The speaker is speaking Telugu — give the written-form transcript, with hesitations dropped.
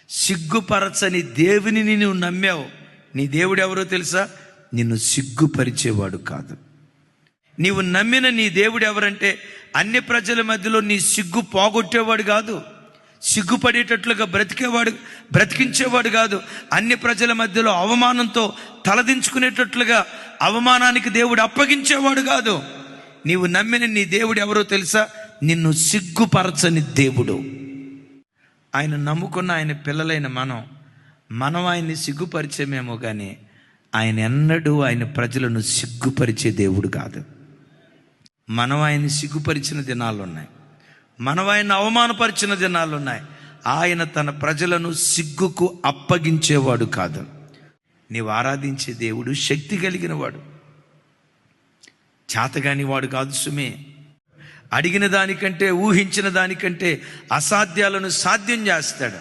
సిగ్గుపరచని దేవుని నువ్వు నమ్మావు. నీ దేవుడు ఎవరో తెలుసా? నిన్ను సిగ్గుపరిచేవాడు కాదు. నీవు నమ్మిన నీ దేవుడు ఎవరంటే అన్ని ప్రజల మధ్యలో నీ సిగ్గు పోగొట్టేవాడు కాదు, సిగ్గుపడేటట్లుగా బ్రతికించేవాడు కాదు. అన్ని ప్రజల మధ్యలో అవమానంతో తలదించుకునేటట్లుగా అవమానానికి దేవుడు అప్పగించేవాడు కాదు. నీవు నమ్మిన నీ దేవుడు ఎవరో తెలుసా? నిన్ను సిగ్గుపరచని దేవుడు. ఆయన నమ్ముకున్న ఆయన పిల్లలైన మనం ఆయన్ని సిగ్గుపరిచేమేమో కానీ ఆయన ఎన్నడూ ఆయన ప్రజలను సిగ్గుపరిచే దేవుడు కాదు. మనం ఆయన్ని సిగ్గుపరిచిన దినాలు ఉన్నాయి, మనం ఆయన అవమానపరిచిన దినాలు ఉన్నాయి. ఆయన తన ప్రజలను సిగ్గుకు అప్పగించేవాడు కాదు. నీవు ఆరాధించే దేవుడు శక్తి కలిగిన వాడు, చేతగాని వాడు కాదు సుమే. అడిగిన దానికంటే, ఊహించిన దానికంటే అసాధ్యాలను సాధ్యం చేస్తాడు.